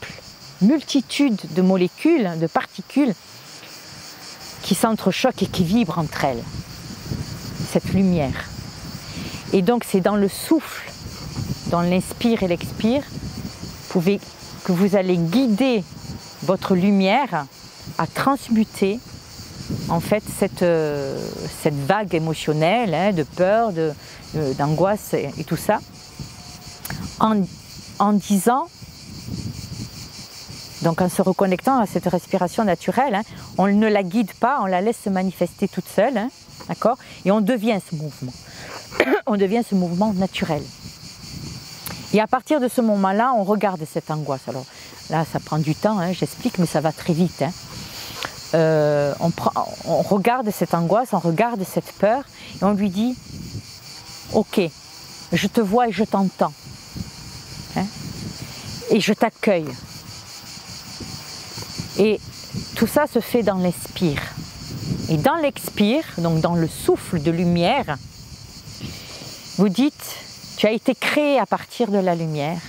de molécules, de particules qui s'entrechoquent et qui vibrent entre elles. Cette lumière. Et donc c'est dans le souffle, dans l'inspire et l'expire, que vous allez guider votre lumière à transmuter en fait cette vague émotionnelle, hein, de peur, d'angoisse et tout ça, en disant, donc en se reconnectant à cette respiration naturelle, hein, on ne la guide pas, on la laisse se manifester toute seule, hein, d'accord ? Et on devient ce mouvement. On devient ce mouvement naturel. Et à partir de ce moment-là, on regarde cette angoisse. Alors, là ça prend du temps, hein, j'explique, mais ça va très vite. Hein. On regarde cette angoisse, on regarde cette peur et on lui dit « Ok, je te vois et je t'entends. Hein, et je t'accueille. » Et tout ça se fait dans l'expire. Et dans l'expire, donc dans le souffle de lumière, vous dites « Tu as été créé à partir de la lumière,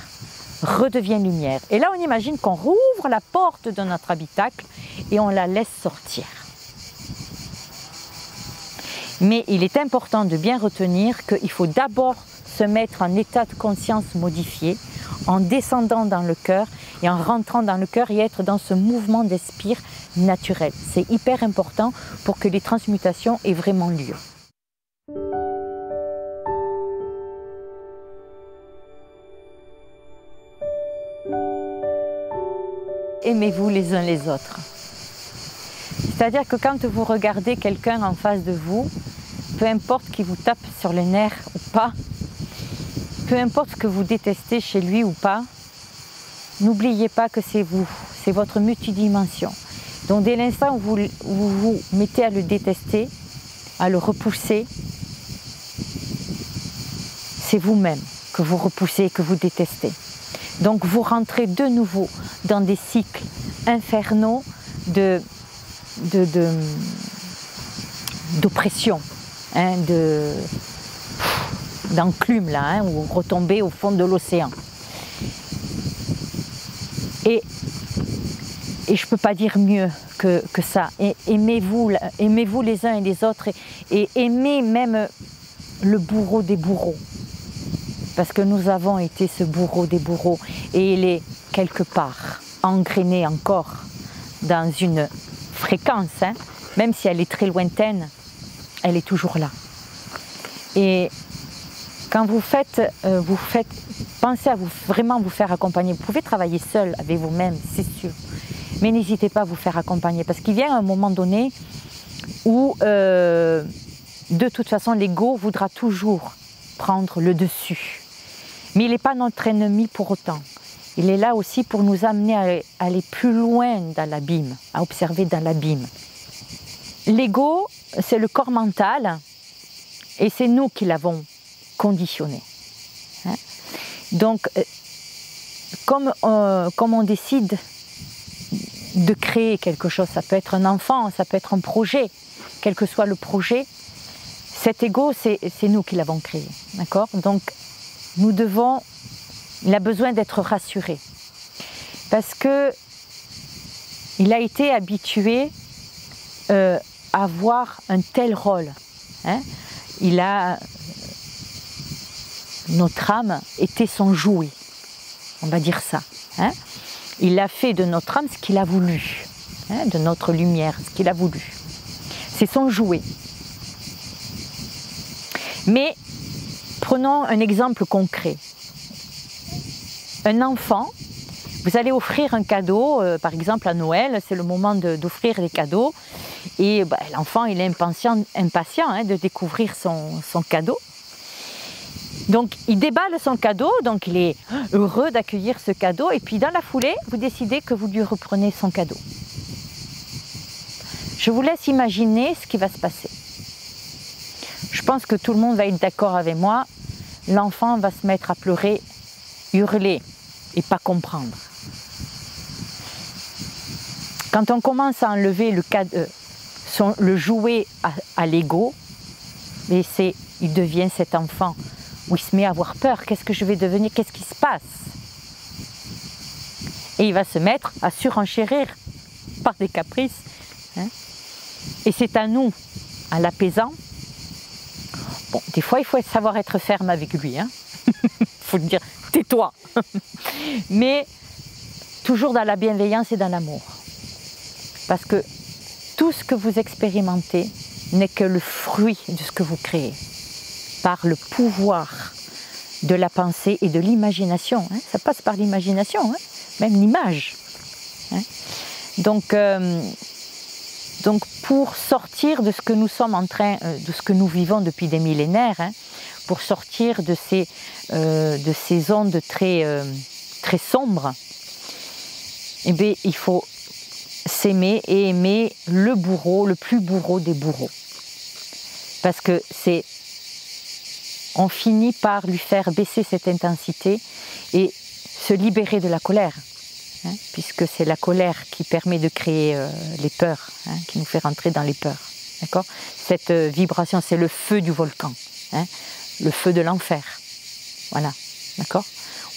redeviens lumière. » Et là, on imagine qu'on rouvre la porte de notre habitacle et on la laisse sortir. Mais il est important de bien retenir qu'il faut d'abord se mettre en état de conscience modifié, en descendant dans le cœur et en rentrant dans le cœur et être dans ce mouvement d'esprit naturel. C'est hyper important pour que les transmutations aient vraiment lieu. Aimez-vous les uns les autres. C'est-à-dire que quand vous regardez quelqu'un en face de vous, peu importe qu'il vous tape sur les nerfs ou pas, peu importe ce que vous détestez chez lui ou pas, n'oubliez pas que c'est vous, c'est votre multidimension. Donc dès l'instant où vous vous mettez à le détester, à le repousser, c'est vous-même que vous repoussez, que vous détestez. Donc vous rentrez de nouveau dans des cycles infernaux d'oppression, hein, d'enclume là, hein, ou retomber au fond de l'océan. Et je ne peux pas dire mieux que ça. Aimez-vous les uns et les autres et aimez même le bourreau des bourreaux. Parce que nous avons été ce bourreau des bourreaux et il est quelque part engrainé encore dans une fréquence, hein, même si elle est très lointaine, elle est toujours là. Et quand vous pensez à vraiment vous faire accompagner. Vous pouvez travailler seul avec vous-même, c'est sûr, mais n'hésitez pas à vous faire accompagner parce qu'il vient un moment donné où de toute façon l'ego voudra toujours prendre le dessus. Mais il n'est pas notre ennemi pour autant. Il est là aussi pour nous amener à aller plus loin dans l'abîme, à observer dans l'abîme. L'ego, c'est le corps mental et c'est nous qui l'avons conditionné. Hein? Donc, comme on décide de créer quelque chose, ça peut être un enfant, ça peut être un projet, quel que soit le projet, cet ego, c'est nous qui l'avons créé. D'accord ? Donc, il a besoin d'être rassuré parce que il a été habitué à avoir un tel rôle. Hein. Notre âme était son jouet, on va dire ça. Hein. Il a fait de notre âme ce qu'il a voulu, hein, de notre lumière, ce qu'il a voulu. C'est son jouet. Mais prenons un exemple concret. Un enfant, vous allez offrir un cadeau, par exemple à Noël, c'est le moment d'offrir les cadeaux. Et l'enfant, il est impatient hein, de découvrir son cadeau. Donc, il déballe son cadeau, donc il est heureux d'accueillir ce cadeau. Et puis, dans la foulée, vous décidez que vous lui reprenez son cadeau. Je vous laisse imaginer ce qui va se passer. Je pense que tout le monde va être d'accord avec moi. L'enfant va se mettre à pleurer, hurler et pas comprendre. Quand on commence à enlever le jouet à l'ego, il devient cet enfant où il se met à avoir peur. Qu'est-ce que je vais devenir? Qu'est-ce qui se passe? Et il va se mettre à surenchérir par des caprices. Hein. Et c'est à nous, en l'apaisant. Bon, des fois, il faut savoir être ferme avec lui. Hein. Il faut lui dire, tais-toi. Mais toujours dans la bienveillance et dans l'amour. Parce que tout ce que vous expérimentez n'est que le fruit de ce que vous créez. Par le pouvoir de la pensée et de l'imagination. Hein. Ça passe par l'imagination, hein. Même l'image. Hein. Donc, pour sortir de ce que nous sommes de ce que nous vivons depuis des millénaires, hein, pour sortir de ces ondes très sombres, eh bien, il faut s'aimer et aimer le bourreau, le plus bourreau des bourreaux. Parce que on finit par lui faire baisser cette intensité et se libérer de la colère, hein, puisque c'est la colère qui permet de créer les peurs, hein, qui nous fait rentrer dans les peurs. D'accord ? Cette vibration, c'est le feu du volcan, hein, le feu de l'enfer. Voilà, d'accord ?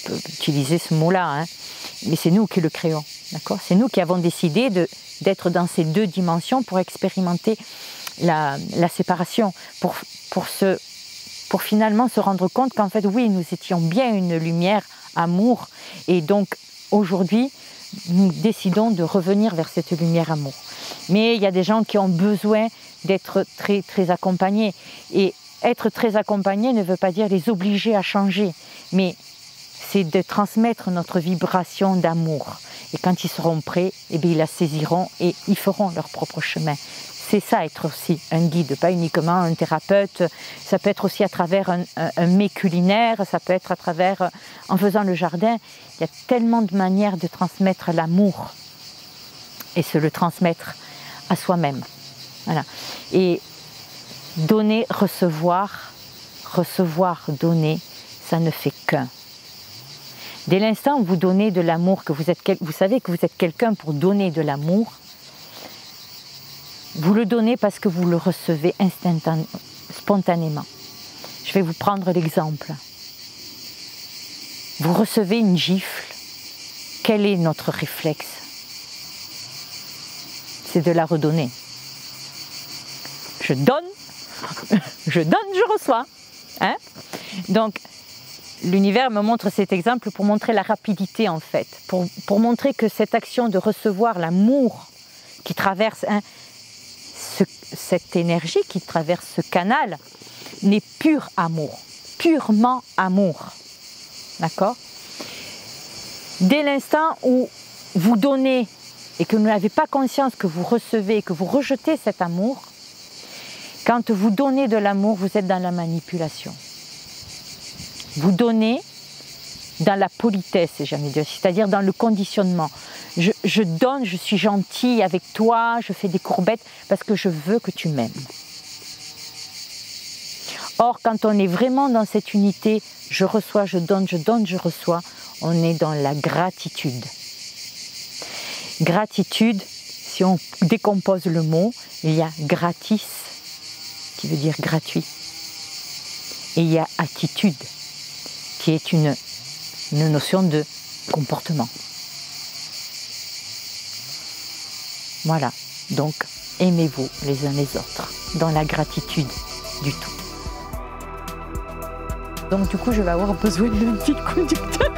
On peut utiliser ce mot-là, hein, mais c'est nous qui le créons. D'accord ? C'est nous qui avons décidé d'être dans ces deux dimensions pour expérimenter la séparation, pour finalement se rendre compte qu'en fait, oui, nous étions bien une lumière, amour, et donc aujourd'hui, nous décidons de revenir vers cette lumière amour. Mais il y a des gens qui ont besoin d'être très, très accompagnés, et être très accompagné ne veut pas dire les obliger à changer, mais c'est de transmettre notre vibration d'amour. Et quand ils seront prêts, eh bien, ils la saisiront et ils feront leur propre chemin. C'est ça, être aussi un guide, pas uniquement un thérapeute. Ça peut être aussi à travers un mets culinaire, ça peut être à travers, en faisant le jardin. Il y a tellement de manières de transmettre l'amour et se le transmettre à soi-même. Voilà. Et donner, recevoir, donner, ça ne fait qu'un. Dès l'instant où vous donnez de l'amour, que vous savez que vous êtes quelqu'un pour donner de l'amour, vous le donnez parce que vous le recevez spontanément. Je vais vous prendre l'exemple. Vous recevez une gifle. Quel est notre réflexe? C'est de la redonner. Je donne, je reçois. Hein? Donc, l'univers me montre cet exemple pour montrer la rapidité en fait, pour montrer que cette action de recevoir l'amour qui traverse cette énergie, qui traverse ce canal, n'est pur amour, purement amour. D'accord? Dès l'instant où vous donnez et que vous n'avez pas conscience que vous recevez, que vous rejetez cet amour, quand vous donnez de l'amour, vous êtes dans la manipulation. Vous donnez dans la politesse, c'est-à-dire dans le conditionnement. Je donne, je suis gentille avec toi, je fais des courbettes parce que je veux que tu m'aimes. Or, quand on est vraiment dans cette unité, je reçois, je donne, je reçois, on est dans la gratitude. Gratitude, si on décompose le mot, il y a gratis, qui veut dire gratuit. Et il y a attitude, qui est une notion de comportement. Voilà, donc aimez-vous les uns les autres, dans la gratitude du tout. Donc du coup, je vais avoir besoin d'un fil conducteur.